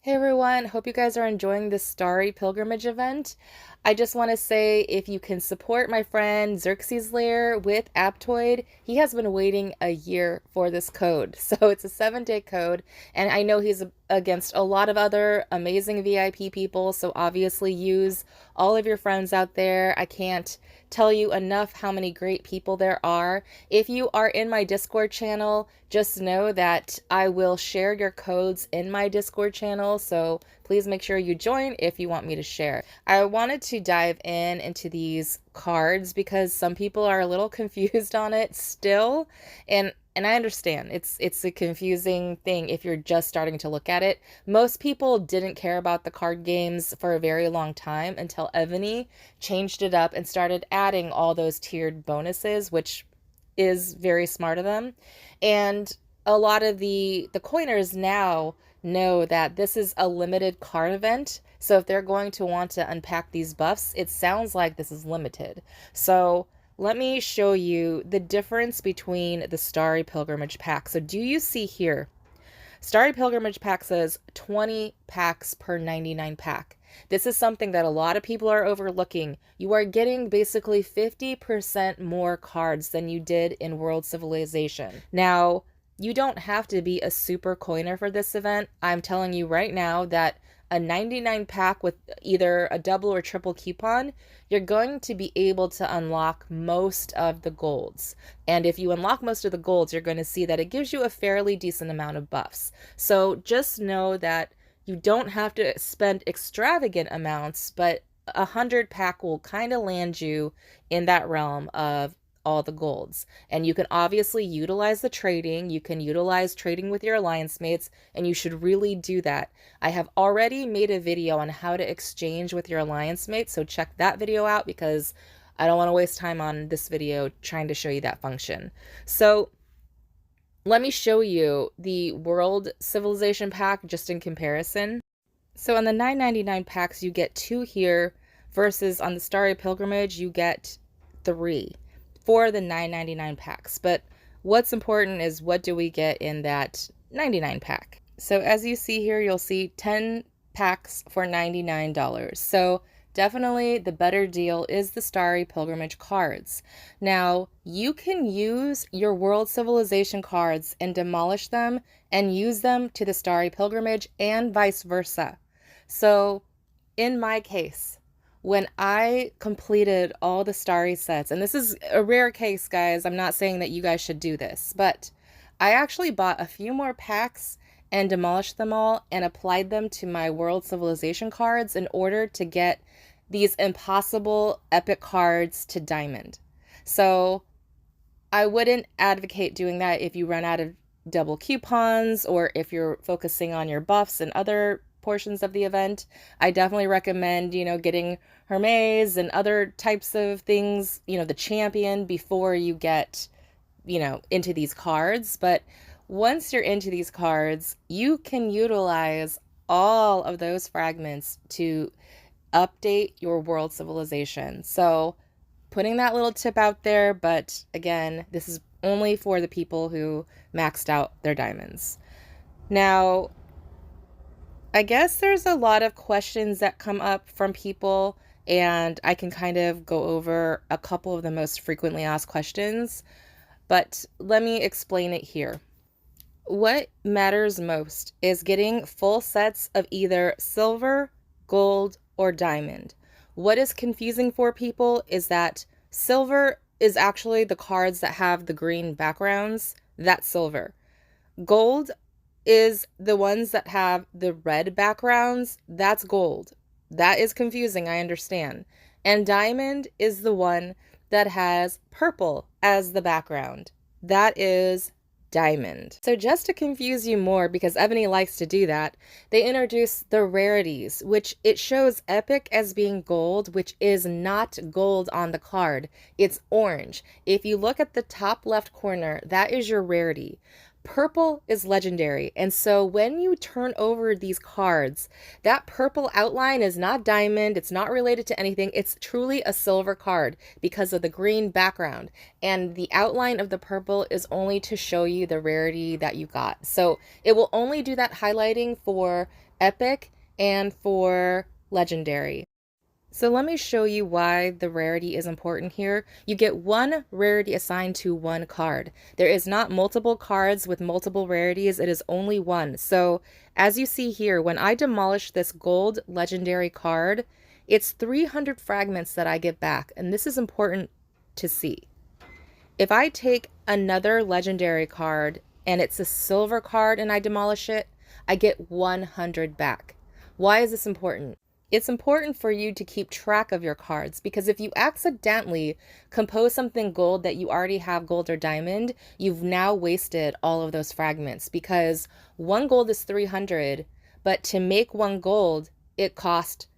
Hey everyone, hope you guys are enjoying this Starry pilgrimage event. I just want to say if you can support my friend Xerxes Lair with Aptoid, he has been waiting a year for this code. So it's a 7-day code, and I know he's against a lot of other amazing VIP people, so obviously use all of your friends out there. I can't tell you enough how many great people there are. If you are in my Discord channel, just know that I will share your codes in my Discord channel, so please make sure you join if you want me to share. I wanted to dive into these cards because some people are a little confused on it still, and I understand it's a confusing thing if you're just starting to look at it. Most people didn't care about the card games for a very long time until Evony changed it up and started adding all those tiered bonuses, which is very smart of them. And a lot of the coiners now know that this is a limited card event. So if they're going to want to unpack these buffs, it sounds like this is limited. So let me show you the difference between the Starry Pilgrimage pack. So do you see here? Starry Pilgrimage pack says 20 packs per 99 pack. This is something that a lot of people are overlooking. You are getting basically 50% more cards than you did in World Civilization. Now, you don't have to be a super coiner for this event. I'm telling you right now that a 99 pack with either a double or triple coupon, you're going to be able to unlock most of the golds. And if you unlock most of the golds, you're going to see that it gives you a fairly decent amount of buffs. So just know that you don't have to spend extravagant amounts, but 100 pack will kind of land you in that realm of all the golds. And you can obviously utilize the trading. You can utilize trading with your alliance mates, and you should really do that. I have already made a video on how to exchange with your alliance mates, so check that video out because I don't want to waste time on this video trying to show you that function. So let me show you the World Civilization pack just in comparison. So on the $9.99 packs, you get 2 here versus on the Starry Pilgrimage, you get 3 for the $9.99 packs. But what's important is what do we get in that 99 pack? So as you see here, you'll see 10 packs for $99. So definitely the better deal is the Starry Pilgrimage cards. Now, you can use your World Civilization cards and demolish them and use them to the Starry Pilgrimage and vice versa. So in my case, when I completed all the Starry sets, and this is a rare case, guys, I'm not saying that you guys should do this, but I actually bought a few more packs and demolished them all and applied them to my World Civilization cards in order to get these impossible epic cards to diamond. So I wouldn't advocate doing that if you run out of double coupons or if you're focusing on your buffs and other portions of the event. I definitely recommend, getting Hermes and other types of things, the champion before you get, into these cards. But once you're into these cards, you can utilize all of those fragments to update your world civilization. So putting that little tip out there, but again, this is only for the people who maxed out their diamonds. Now, I guess there's a lot of questions that come up from people, and I can kind of go over a couple of the most frequently asked questions, but let me explain it here. What matters most is getting full sets of either silver, gold, or diamond. What is confusing for people is that silver is actually the cards that have the green backgrounds. That's silver. Gold is the ones that have the red backgrounds. That's gold. That is confusing, I understand. And diamond is the one that has purple as the background. That is diamond. So just to confuse you more, because Evony likes to do that, they introduced the rarities, which it shows epic as being gold, which is not gold on the card. It's orange. If you look at the top left corner, that is your rarity. Purple is legendary, and so when you turn over these cards, that purple outline is not diamond, it's not related to anything, it's truly a silver card because of the green background, and the outline of the purple is only to show you the rarity that you got. So it will only do that highlighting for epic and for legendary. So let me show you why the rarity is important here. You get one rarity assigned to one card. There is not multiple cards with multiple rarities. It is only one. So as you see here, when I demolish this gold legendary card, it's 300 fragments that I get back. And this is important to see. If I take another legendary card and it's a silver card and I demolish it, I get 100 back. Why is this important? It's important for you to keep track of your cards, because if you accidentally compose something gold that you already have gold or diamond, you've now wasted all of those fragments, because one gold is 300, but to make one gold, it cost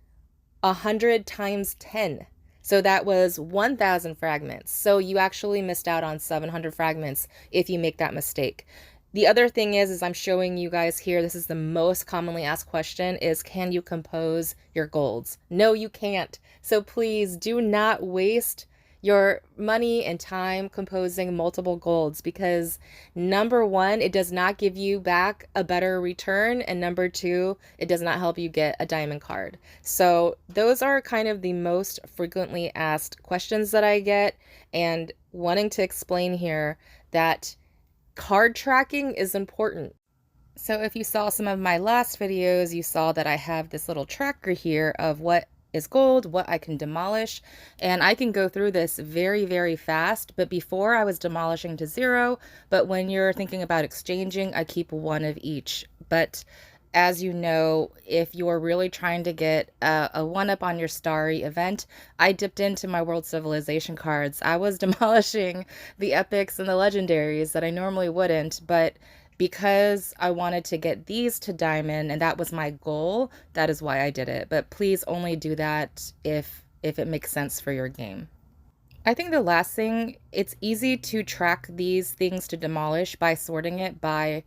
100 times 10. So that was 1,000 fragments. So you actually missed out on 700 fragments if you make that mistake. The other thing is I'm showing you guys here, this is the most commonly asked question, is can you compose your golds? No, you can't. So please do not waste your money and time composing multiple golds, because number one, it does not give you back a better return, and number two, it does not help you get a diamond card. So those are kind of the most frequently asked questions that I get, and wanting to explain here that card tracking is important. So if you saw some of my last videos, you saw that I have this little tracker here of what is gold, what I can demolish, and I can go through this very, very fast. But before I was demolishing to 0, but when you're thinking about exchanging, I keep one of each. But as you know, if you're really trying to get a one-up on your Starry event, I dipped into my World Civilization cards. I was demolishing the epics and the legendaries that I normally wouldn't, but because I wanted to get these to diamond and that was my goal, that is why I did it. But please only do that if it makes sense for your game. I think the last thing, it's easy to track these things to demolish by sorting it by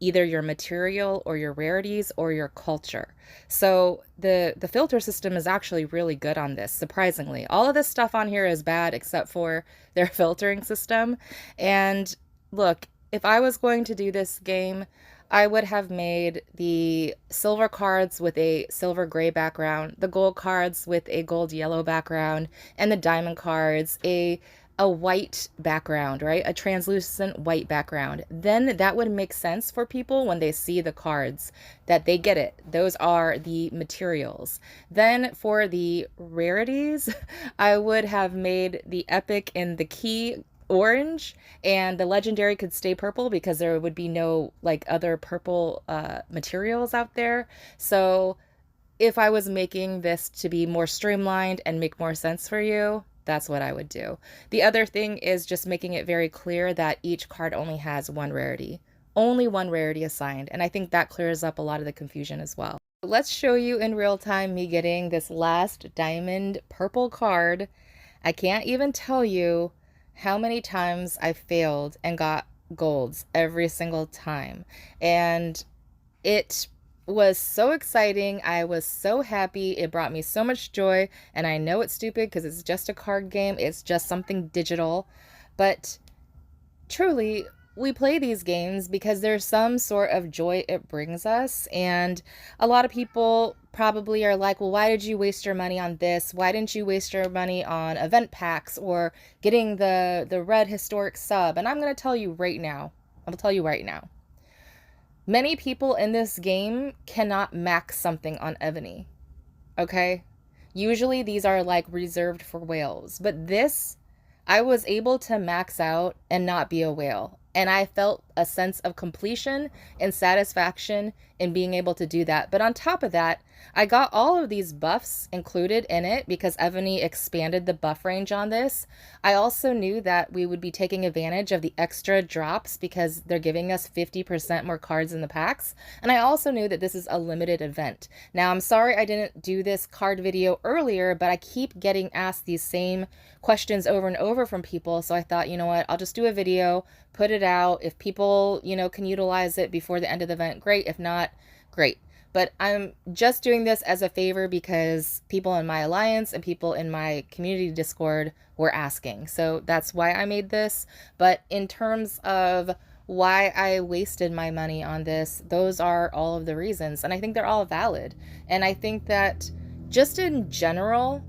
either your material or your rarities or your culture. So the filter system is actually really good on this, surprisingly. All of this stuff on here is bad except for their filtering system. And look, if I was going to do this game, I would have made the silver cards with a silver gray background, the gold cards with a gold yellow background, and the diamond cards a white background, right? A translucent white background. Then that would make sense for people when they see the cards, that they get it. Those are the materials. Then for the rarities, I would have made the epic and the key orange, and the legendary could stay purple because there would be no like other purple materials out there. So if I was making this to be more streamlined and make more sense for you, that's what I would do. The other thing is just making it very clear that each card only has one rarity. Only one rarity assigned, and I think that clears up a lot of the confusion as well. Let's show you in real time me getting this last diamond purple card. I can't even tell you how many times I failed and got golds every single time. And it was so exciting. I was so happy. It brought me so much joy. And I know it's stupid because it's just a card game. It's just something digital. But truly, we play these games because there's some sort of joy it brings us. And a lot of people probably are like, well, why did you waste your money on this? Why didn't you waste your money on event packs or getting the red historic sub? And I'm going to tell you right now. I'll tell you right now. Many people in this game cannot max something on Evony, okay? Usually these are like reserved for whales, but this, I was able to max out and not be a whale. And I felt a sense of completion and satisfaction in being able to do that. But on top of that, I got all of these buffs included in it because Evony expanded the buff range on this. I also knew that we would be taking advantage of the extra drops because they're giving us 50% more cards in the packs. And I also knew that this is a limited event. Now, I'm sorry I didn't do this card video earlier, but I keep getting asked these same questions over and over from people. So I thought, you know what, I'll just do a video, put it out. If people, can utilize it before the end of the event, great. If not, great. But I'm just doing this as a favor because people in my alliance and people in my community Discord were asking. So that's why I made this. But in terms of why I wasted my money on this, those are all of the reasons. And I think they're all valid. And I think that just in general,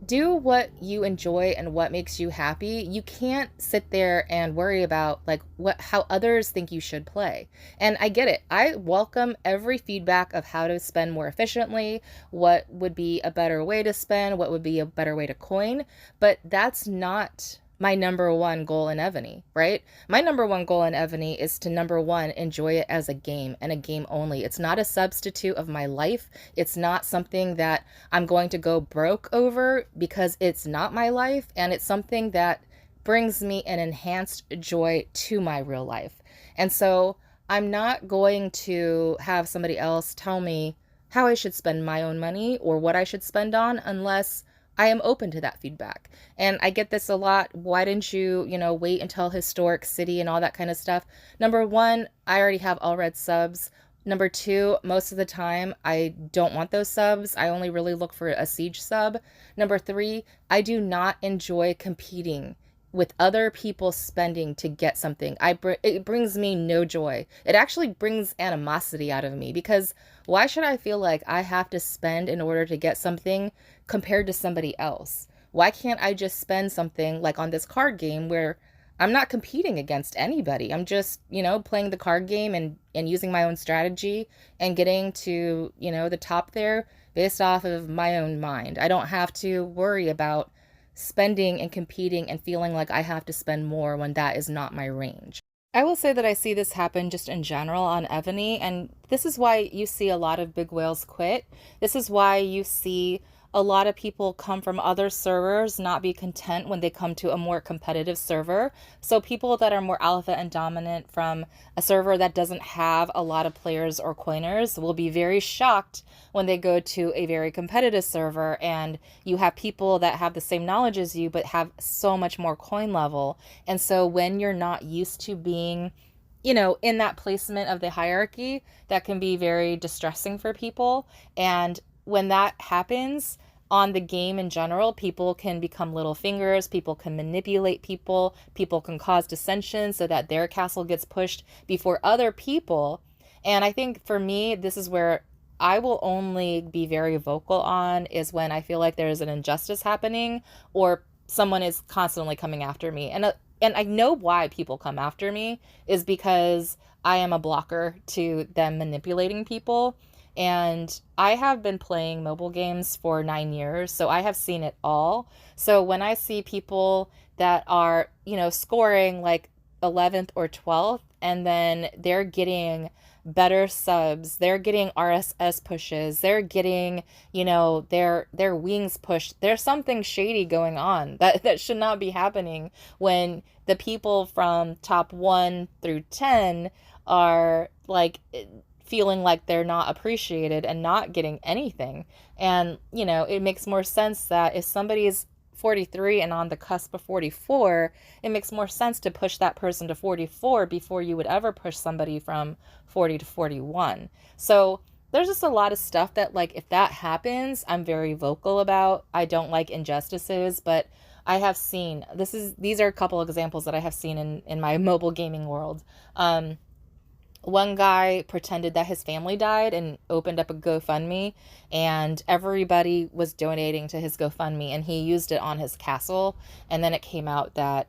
do what you enjoy and what makes you happy. You can't sit there and worry about like what how others think you should play. And I get it. I welcome every feedback of how to spend more efficiently, what would be a better way to spend, what would be a better way to coin, but that's not my number one goal in Evony, right? My number one goal in Evony is to number one, enjoy it as a game and a game only. It's not a substitute of my life. It's not something that I'm going to go broke over because it's not my life. And it's something that brings me an enhanced joy to my real life. And so I'm not going to have somebody else tell me how I should spend my own money or what I should spend on unless I am open to that feedback. And I get this a lot. Why didn't you, wait until historic city and all that kind of stuff? Number one, I already have all red subs. Number two, most of the time, I don't want those subs. I only really look for a siege sub. Number three, I do not enjoy competing with other people spending to get something. It brings me no joy. It actually brings animosity out of me because why should I feel like I have to spend in order to get something compared to somebody else? Why can't I just spend something like on this card game where I'm not competing against anybody? I'm just, playing the card game and using my own strategy and getting to, the top there based off of my own mind. I don't have to worry about spending and competing and feeling like I have to spend more when that is not my range. I will say that I see this happen just in general on Evony, and this is why you see a lot of big whales quit. This is why you see a lot of people come from other servers not be content when they come to a more competitive server. So people that are more alpha and dominant from a server that doesn't have a lot of players or coiners will be very shocked when they go to a very competitive server and you have people that have the same knowledge as you but have so much more coin level. And so when you're not used to being in that placement of the hierarchy, that can be very distressing for people. And when that happens on the game in general, people can become little fingers, people can manipulate people can cause dissension so that their castle gets pushed before other people. And I think for me, this is where I will only be very vocal on is when I feel like there is an injustice happening or someone is constantly coming after me. And I know why people come after me is because I am a blocker to them manipulating people. And I have been playing mobile games for 9 years, so I have seen it all. So when I see people that are, scoring like 11th or 12th, and then they're getting better subs, they're getting RSS pushes, they're getting, their wings pushed. There's something shady going on that should not be happening when the people from top 1 through 10 are like feeling like they're not appreciated and not getting anything. And, it makes more sense that if somebody is 43 and on the cusp of 44, it makes more sense to push that person to 44 before you would ever push somebody from 40 to 41. So there's just a lot of stuff that, like, if that happens, I'm very vocal about. I don't like injustices, but I have seen, these are a couple of examples that I have seen in my mobile gaming world. One guy pretended that his family died and opened up a GoFundMe, and everybody was donating to his GoFundMe, and he used it on his castle. And then it came out that,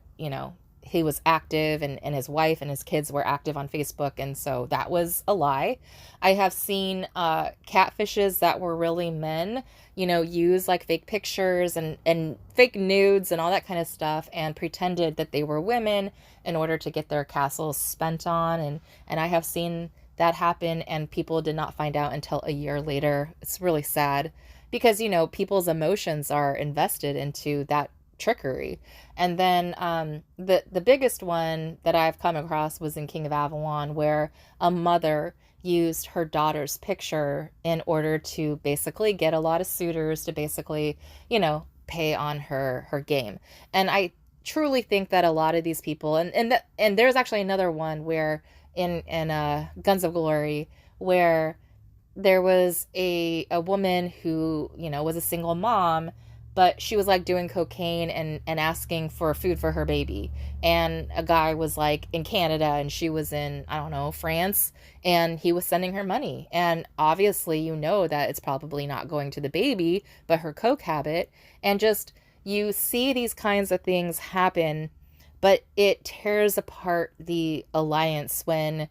he was active and his wife and his kids were active on Facebook. And so that was a lie. I have seen catfishes that were really men, use like fake pictures and fake nudes and all that kind of stuff and pretended that they were women in order to get their castles spent on. And I have seen that happen and people did not find out until a year later. It's really sad because, people's emotions are invested into that trickery. And then the biggest one that I've come across was in King of Avalon, where a mother used her daughter's picture in order to basically get a lot of suitors to basically, pay on her game. And I truly think that a lot of these people and there's actually another one where in Guns of Glory where there was a woman who, was a single mom, but she was like doing cocaine and asking for food for her baby. And a guy was like in Canada and she was in, I don't know, France, and he was sending her money. And obviously, you know that it's probably not going to the baby, but her coke habit. And just you see these kinds of things happen, but it tears apart the alliance when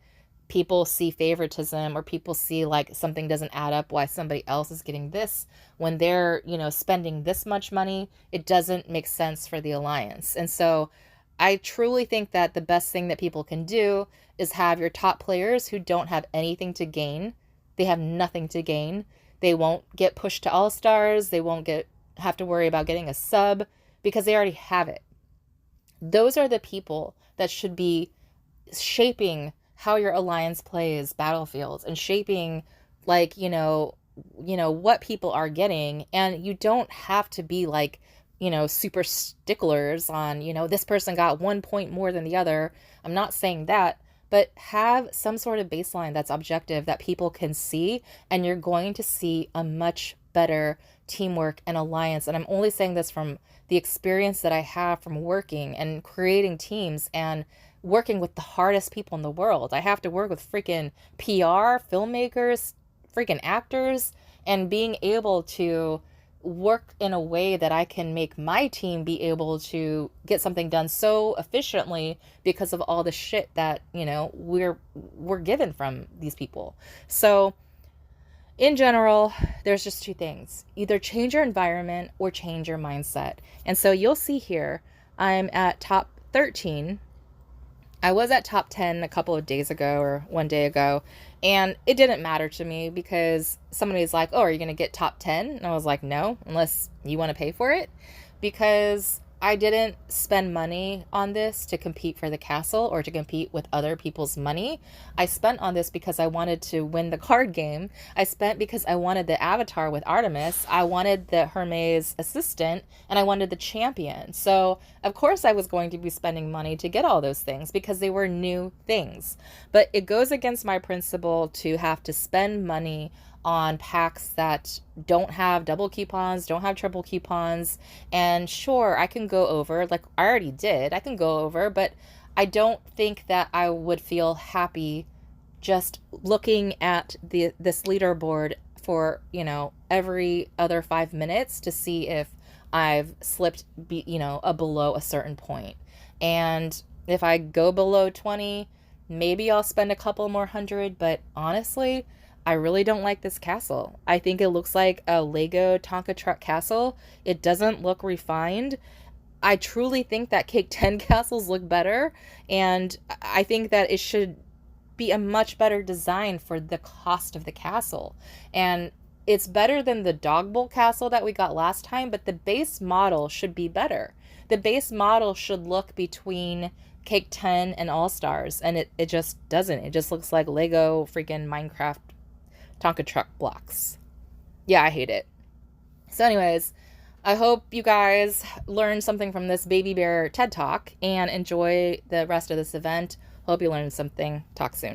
people see favoritism or people see like something doesn't add up, why somebody else is getting this when they're, spending this much money. It doesn't make sense for the alliance. And so I truly think that the best thing that people can do is have your top players who don't have anything to gain. They have nothing to gain. They won't get pushed to all stars. They won't have to worry about getting a sub because they already have it. Those are the people that should be shaping how your alliance plays battlefields and shaping like, what people are getting. And you don't have to be like, super sticklers on, this person got 1 point more than the other. I'm not saying that, but have some sort of baseline that's objective that people can see, and you're going to see a much better teamwork and alliance. And I'm only saying this from the experience that I have from working and creating teams and working with the hardest people in the world. I have to work with freaking PR, filmmakers, freaking actors, and being able to work in a way that I can make my team be able to get something done so efficiently because of all the shit that, we're given from these people. So in general, there's just two things. Either change your environment or change your mindset. And so you'll see here, I'm at top 13. I was at top 10 a couple of days ago or one day ago, and it didn't matter to me because somebody's like, oh, are you going to get top 10? And I was like, no, unless you want to pay for it, because I didn't spend money on this to compete for the castle or to compete with other people's money. I spent on this because I wanted to win the card game. I spent because I wanted the avatar with Artemis. I wanted the Hermes assistant, and I wanted the champion. So of course I was going to be spending money to get all those things because they were new things. But it goes against my principle to have to spend money on packs that don't have double coupons, don't have triple coupons. And sure, I can go over, like I already did, I can go over, but I don't think that I would feel happy just looking at this leaderboard for, every other 5 minutes to see if I've slipped, below a certain point. And if I go below 20, maybe I'll spend a couple more hundred, but honestly, I really don't like this castle. I think it looks like a Lego Tonka truck castle. It doesn't look refined. I truly think that Cake 10 castles look better, and I think that it should be a much better design for the cost of the castle. And it's better than the Dog Bowl castle that we got last time, but the base model should be better. The base model should look between Cake 10 and All Stars, and it just doesn't. It just looks like Lego freaking Minecraft Tonka truck blocks. Yeah, I hate it. So anyways, I hope you guys learned something from this Baby Bear TED Talk and enjoy the rest of this event. Hope you learned something. Talk soon.